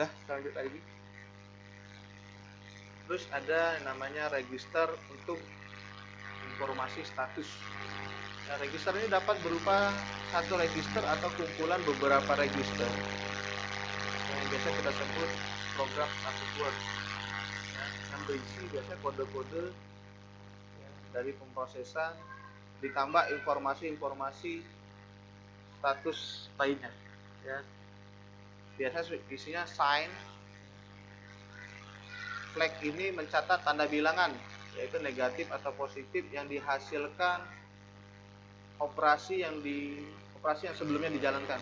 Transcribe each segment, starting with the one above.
Dah, kita lanjut lagi. Terus ada namanya register untuk informasi status. Nah, register ini dapat berupa satu register atau kumpulan beberapa register yang biasa kita sebut program status word, ya, yang berisi biasanya kode-kode, ya, dari pemrosesan ditambah informasi-informasi status lainnya, ya. Biasanya isinya sign. Flag ini mencatat tanda bilangan, yaitu negatif atau positif yang dihasilkan operasi yang sebelumnya dijalankan.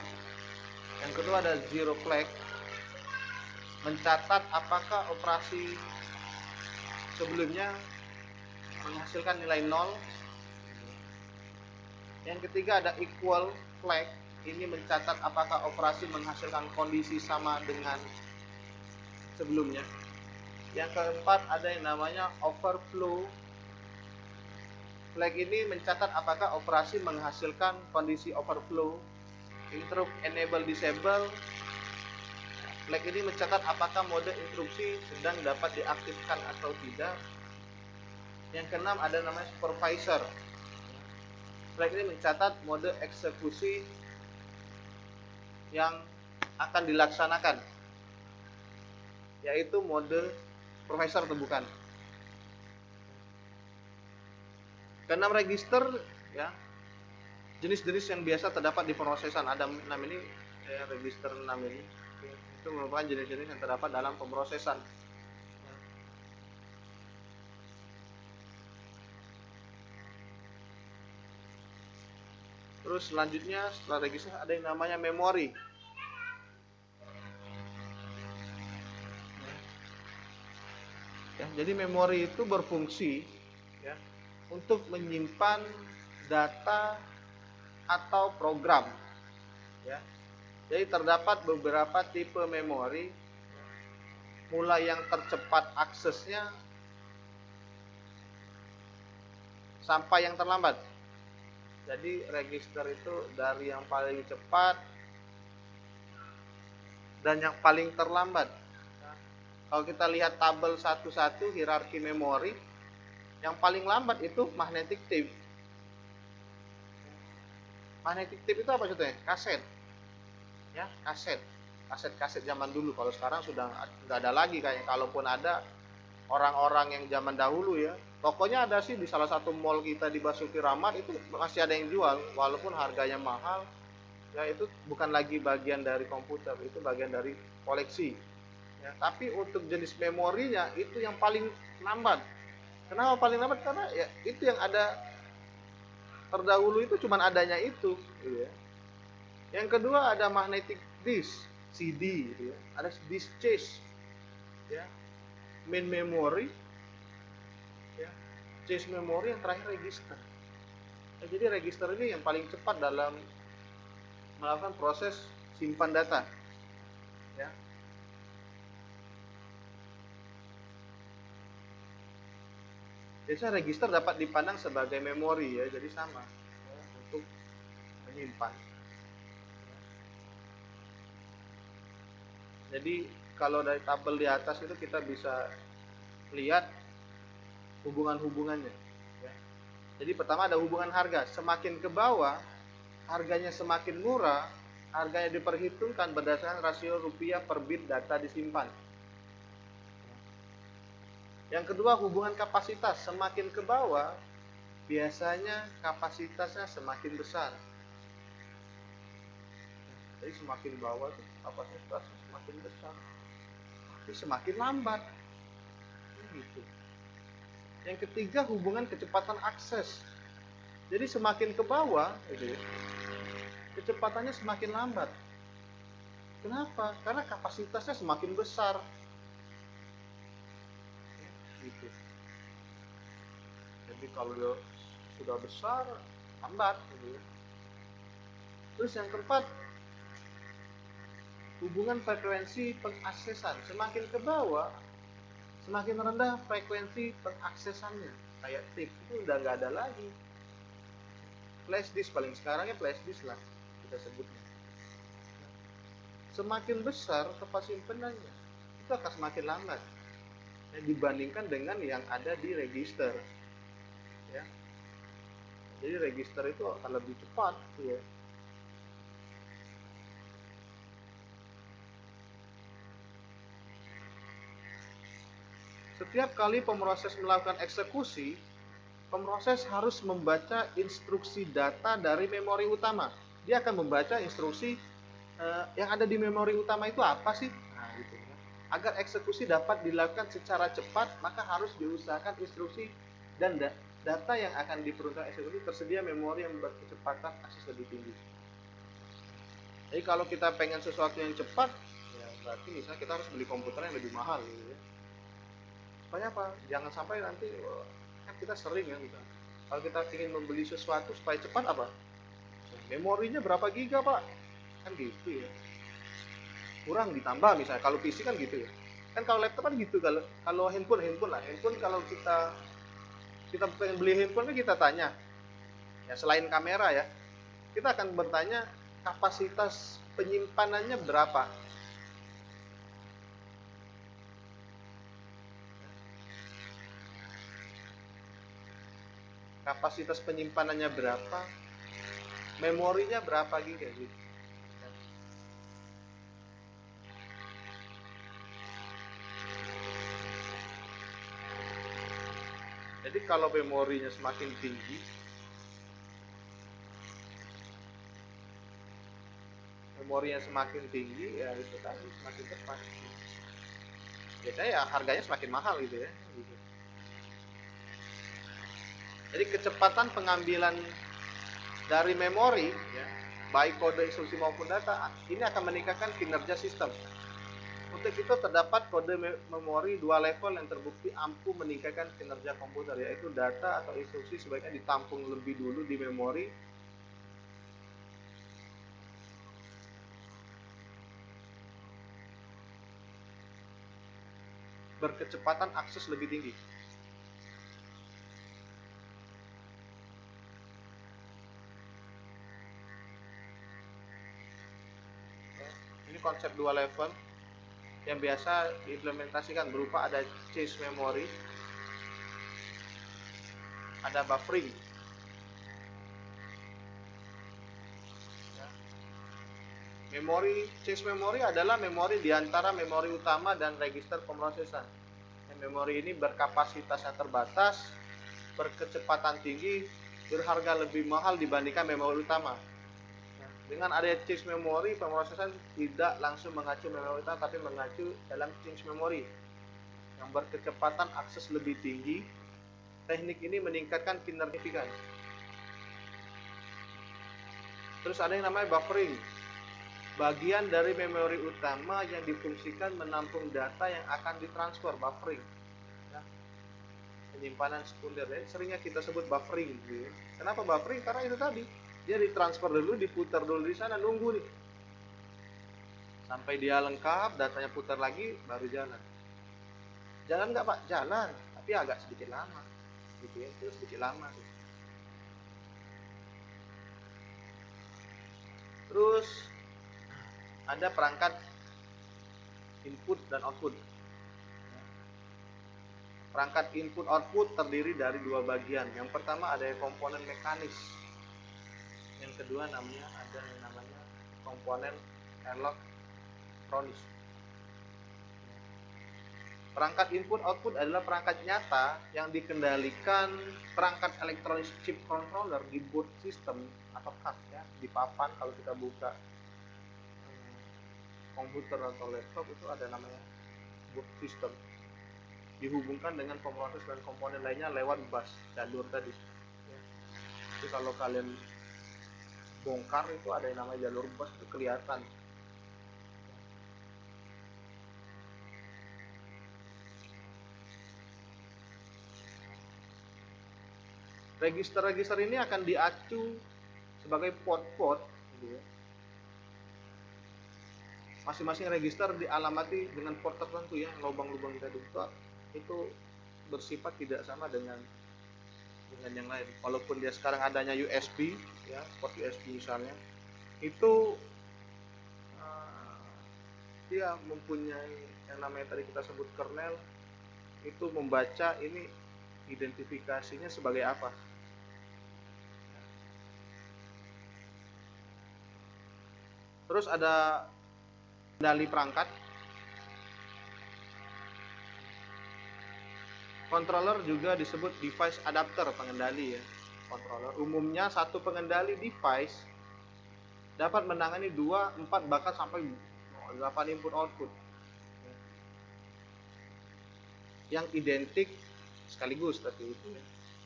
Yang kedua ada zero flag, mencatat apakah operasi sebelumnya menghasilkan nilai 0. Yang ketiga ada equal flag, ini mencatat apakah operasi menghasilkan kondisi sama dengan sebelumnya. Yang keempat ada yang namanya overflow flag, ini mencatat apakah operasi menghasilkan kondisi overflow. Interrupt enable disable flag ini mencatat apakah mode interupsi sedang dapat diaktifkan atau tidak. Yang keenam ada namanya supervisor flag, ini mencatat mode eksekusi yang akan dilaksanakan, yaitu mode supervisor atau bukan. Keenam register, ya, jenis-jenis yang biasa terdapat di pemrosesan. Ada 6 ini, ya, register 6 ini itu merupakan jenis-jenis yang terdapat dalam pemrosesan. Terus selanjutnya setelah register ada yang namanya memori. Ya, jadi memori itu berfungsi, ya, untuk menyimpan data atau program, ya. Jadi terdapat beberapa tipe memori, mulai yang tercepat aksesnya sampai yang terlambat. Jadi register itu dari yang paling cepat dan yang paling terlambat. Kalau kita lihat tabel satu-satu hierarki memori, yang paling lambat itu magnetic tape. Magnetic tape itu apa sebetulnya? Kaset. Ya, kaset. Kaset-kaset zaman dulu. Kalau sekarang sudah nggak ada lagi kayaknya. Kalaupun ada, orang-orang yang zaman dahulu, ya, tokonya ada sih di salah satu mall kita di Basuki Rahmat, itu masih ada yang jual walaupun harganya mahal. Ya, itu bukan lagi bagian dari komputer, itu bagian dari koleksi. Ya, tapi untuk jenis memorinya itu yang paling lambat. Kenapa paling lambat? Karena ya itu yang ada terdahulu itu cuman adanya itu, gitu ya. Yang kedua ada magnetic disk, CD, gitu ya. Ada disk cache, ya. Main memory, ya. Cache memory, yang terakhir register. Ya, jadi register ini yang paling cepat dalam melakukan proses simpan data, ya. Biasanya register dapat dipandang sebagai memori, ya, jadi sama, ya, untuk menyimpan. Jadi kalau dari tabel di atas itu kita bisa lihat hubungan-hubungannya, ya. Jadi pertama ada hubungan harga, semakin ke bawah harganya semakin murah, harganya diperhitungkan berdasarkan rasio rupiah per bit data disimpan. Yang kedua hubungan kapasitas, semakin ke bawah biasanya kapasitasnya semakin besar. Jadi semakin bawah tuh kapasitasnya semakin besar, tapi semakin lambat, gitu. Yang ketiga hubungan kecepatan akses. Jadi semakin ke bawah, gitu ya, kecepatannya semakin lambat. Kenapa? Karena kapasitasnya semakin besar, gitu. Jadi kalau dia sudah besar, lambat, gitu ya. Terus yang keempat, hubungan frekuensi pengaksesan. Semakin ke bawah, semakin rendah frekuensi pengaksesannya. Kayak tip itu udah nggak ada lagi. Flash disk paling sekarangnya flash disk lah kita sebutnya. semakin besar tempat simpenannya itu akan semakin lambat dibandingkan dengan yang ada di register, ya. Jadi register itu akan lebih cepat, ya. Setiap kali pemroses melakukan eksekusi, pemroses harus membaca instruksi data dari memori utama. Dia akan membaca instruksi yang ada di memori utama itu apa sih? Nah, gitu, ya. Agar eksekusi dapat dilakukan secara cepat, maka harus diusahakan instruksi dan data yang akan diperuntukkan eksekusi tersedia memori yang berkecepatan akses lebih tinggi. Jadi kalau kita pengen sesuatu yang cepat, ya berarti misalnya kita harus beli komputer yang lebih mahal, gitu ya. Supaya apa? Jangan sampai nanti kan kita sering ya, gitu. Kalau kita ingin membeli sesuatu supaya cepat apa? Memorinya berapa giga, Pak? Kan gitu ya. Kurang ditambah misalnya. Kalau PC kan gitu ya. Kan kalau laptop kan gitu. Kalau handphone lah. Handphone kalau kita pengen beli handphone kan kita tanya. Ya selain kamera ya, kita akan bertanya kapasitas penyimpanannya berapa. Kapasitas penyimpanannya berapa, memorinya berapa giga gitu. Jadi kalau memorinya semakin tinggi, ya itu tadi semakin cepat. Biasanya ya harganya semakin mahal gitu ya. Gitu. Jadi kecepatan pengambilan dari memori, ya, baik kode instruksi maupun data, ini akan meningkatkan kinerja sistem. Untuk itu terdapat kode memori 2 level yang terbukti ampuh meningkatkan kinerja komputer, yaitu data atau instruksi sebaiknya ditampung lebih dulu di memori berkecepatan akses lebih tinggi. Ini konsep 2 level yang biasa diimplementasikan berupa ada cache memory, ada buffering. Cache memory adalah memori di antara memori utama dan register pemrosesan. Memori ini berkapasitas yang terbatas, berkecepatan tinggi, berharga lebih mahal dibandingkan memori utama. Dengan adanya cache memory, pemrosesan tidak langsung mengacu memori utama, tapi mengacu dalam cache memory yang berkecepatan akses lebih tinggi. Teknik ini meningkatkan kinerja. Terus ada yang namanya buffering, bagian dari memori utama yang difungsikan menampung data yang akan ditransfer. Buffering, ya. Penyimpanan sekunder, ya. Seringnya kita sebut buffering, gitu. Kenapa buffering? Karena itu tadi, dia ditransfer dulu, diputar dulu di sana, nunggu nih sampai dia lengkap, datanya putar lagi, baru jalan. Jalan nggak, Pak? Jalan, tapi agak sedikit lama, gitu ya. Itu sedikit lama, gitu. Terus ada perangkat input dan output. Perangkat input output terdiri dari 2 bagian. Yang pertama ada komponen mekanis. Yang kedua ada yang namanya komponen elektronis. Perangkat input output adalah perangkat nyata yang dikendalikan perangkat elektronik chip controller di boot system atau CAS, ya, di papan. Kalau kita buka komputer atau laptop itu ada namanya boot system, dihubungkan dengan pemroses dan komponen lainnya lewat bus jalur tadi, ya. Jadi kalau kalian bongkar itu ada yang namanya jalur bus, itu kelihatan. Register-register ini akan diacu sebagai port-port, gitu ya. Masing-masing register dialamati dengan port tertentu, ya, lubang-lubang tadi itu bersifat tidak sama dengan yang lain. Walaupun dia sekarang adanya USB, ya, port USB misalnya, itu dia mempunyai yang namanya tadi kita sebut kernel, itu membaca ini identifikasinya sebagai apa. Terus ada kendali perangkat. Controller juga disebut device adapter, pengendali ya. Controller umumnya satu pengendali device dapat menangani 2, 4 bahkan sampai 8 input output yang identik sekaligus tadi itu ya,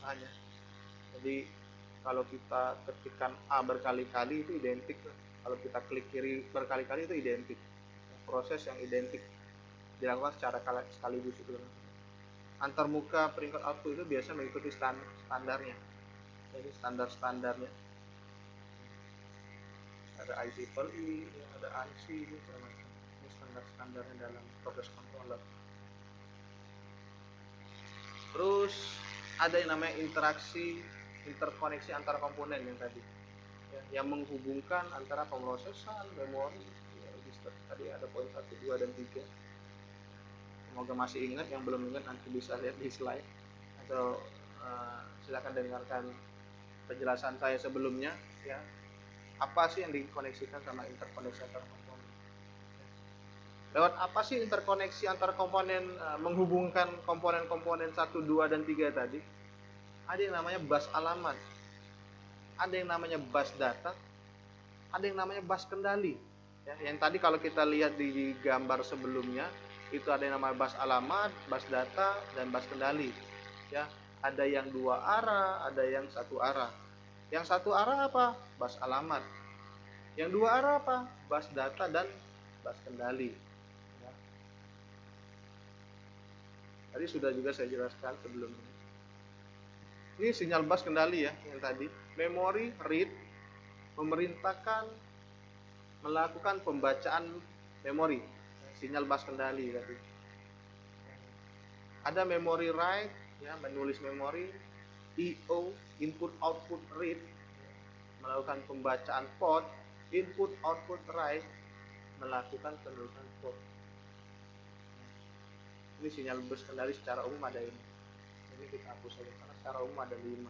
hanya. Jadi kalau kita ketikkan A berkali-kali itu identik, kalau kita klik kiri berkali-kali itu identik. Proses yang identik dilakukan secara sekaligus itu. Antarmuka peringkat output itu biasa mengikuti standarnya. Jadi standarnya ada IEEE, ada ANSI, ini standarnya dalam proses controller. Terus ada yang namanya interkoneksi antar komponen yang tadi ya, yang menghubungkan antara pemrosesan, memori, ya, register. Tadi ada poin 1, 2, dan 3. Semoga masih ingat, yang belum ingat nanti bisa lihat di slide atau silakan dengarkan penjelasan saya sebelumnya ya. Apa sih yang dikoneksikan sama interkoneksi antar komponen? Lewat apa sih interkoneksi antar komponen, menghubungkan komponen-komponen 1, 2, dan 3 tadi? Ada yang namanya bus alamat, ada yang namanya bus data, ada yang namanya bus kendali ya. Yang tadi kalau kita lihat di gambar sebelumnya itu ada yang namanya bus alamat, bus data, dan bus kendali ya. Ada yang 2 arah, ada yang 1 arah. Yang 1 arah apa? Bus alamat. Yang 2 arah apa? Bus data dan bus kendali ya. Tadi sudah juga saya jelaskan sebelumnya. Ini sinyal bus kendali ya, yang tadi memori read memerintahkan melakukan pembacaan memori, sinyal bus kendali tadi. Ada memori write ya, menulis memori. IO, input output read, melakukan pembacaan port. Input output write, melakukan penulisan port. Ini sinyal bus kendali secara umum ada ini. Ini kita hapus saja karena secara umum ada 5.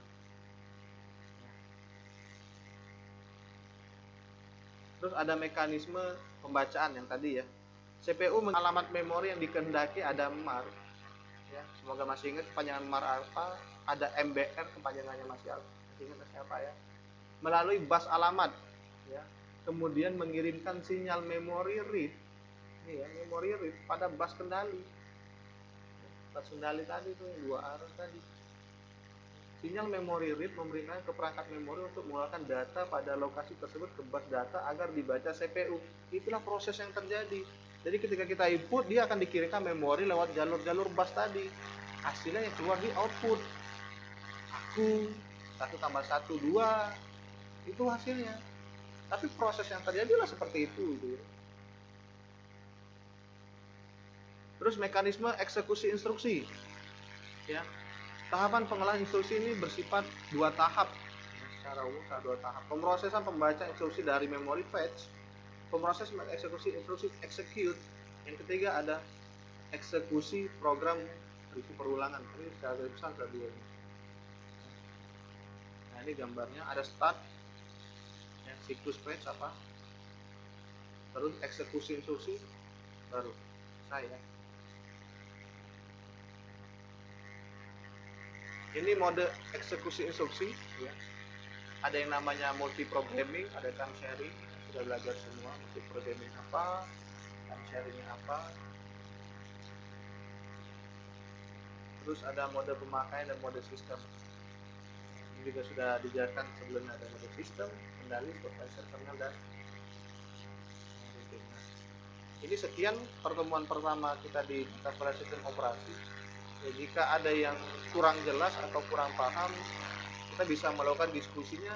Terus ada mekanisme pembacaan yang tadi ya. CPU alamat memori yang dikehendaki ada MAR ya. Semoga masih ingat kepanjangan MAR apa. Ada MBR, kepanjangannya masih ingat siapa ya. Melalui bus alamat ya. Kemudian mengirimkan sinyal memori read ini ya, memori read pada bus kendali. Bus kendali tadi itu yang 2 arah tadi. Sinyal memori read memerintahkan ke perangkat memori untuk mengeluarkan data pada lokasi tersebut ke bus data agar dibaca CPU. Itulah proses yang terjadi. Jadi ketika kita input, dia akan dikirimkan memori lewat jalur-jalur bus tadi. Hasilnya yang keluar di output. Aku 1 tambah 1, 2. Itu hasilnya. Tapi proses yang terjadi lah seperti itu gitu. Terus mekanisme eksekusi instruksi. Ya. Tahapan pengolahan instruksi ini bersifat 2 tahap. Secara umum 2 tahap. Pemrosesan pembaca instruksi dari memori fetch, pemroses eksekusi instruksi execute. Yang ketiga ada eksekusi program review perulangan. Ini secara besar ada 2 ini. Nah, ini gambarnya ada start ya, siklus fetch apa. Terus eksekusi instruksi baru saya. Ini mode eksekusi instruksi ya. Ada yang namanya multi programming, ada time sharing, sudah belajar semua multi programming apa, time sharingnya apa. Terus ada mode pemakaian dan mode sistem. Ini juga sudah dijelaskan sebelumnya, ada mode sistem, kendali, supervisor, kernel, dan ini sekian pertemuan pertama kita di data sistem operasi. Ya, jika ada yang kurang jelas atau kurang paham, kita bisa melakukan diskusinya,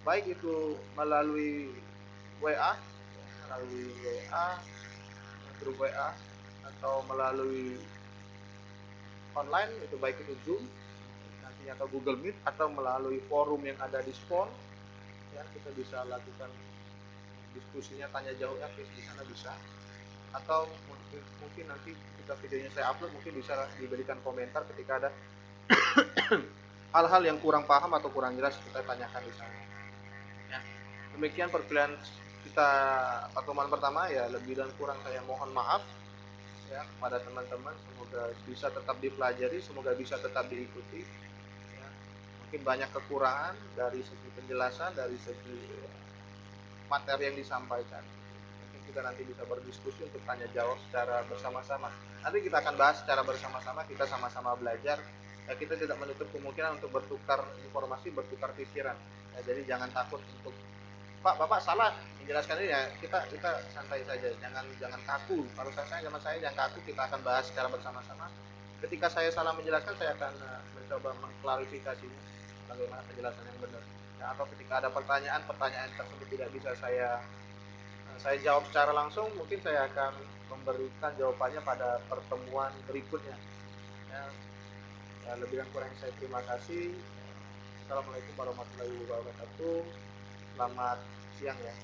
baik itu melalui WA, grup WA, atau melalui online, itu baik itu Zoom nantinya atau Google Meet, atau melalui forum yang ada di SPON. Ya, kita bisa lakukan diskusinya, tanya jawabnya di sana bisa. atau mungkin nanti ketika videonya saya upload mungkin bisa diberikan komentar ketika ada hal-hal yang kurang paham atau kurang jelas kita tanyakan di sana. Ya. Demikian perkuliahan kita pertemuan pertama ya, lebih dan kurang saya mohon maaf ya kepada teman-teman, semoga bisa tetap dipelajari, semoga bisa tetap diikuti. Ya. Mungkin banyak kekurangan dari segi penjelasan, dari segi materi yang disampaikan. Mungkin kita nanti bisa berdiskusi untuk tanya jawab secara bersama-sama. Nanti kita akan bahas secara bersama-sama, kita sama-sama belajar. Ya, kita tidak menutup kemungkinan untuk bertukar informasi, bertukar pikiran. Ya, jadi jangan takut untuk Pak, Bapak salah menjelaskan ini ya. Kita santai saja, jangan kaku. Kalau saya jangan kaku, kita akan bahas secara bersama-sama. Ketika saya salah menjelaskan, saya akan mencoba mengklarifikasinya bagaimana penjelasan yang benar. Ya, atau ketika ada pertanyaan tersebut tidak bisa saya jawab secara langsung, mungkin saya akan memberikan jawabannya pada pertemuan berikutnya. Ya, ya lebih dan kurang saya terima kasih. Assalamualaikum warahmatullahi wabarakatuh. Selamat siang ya.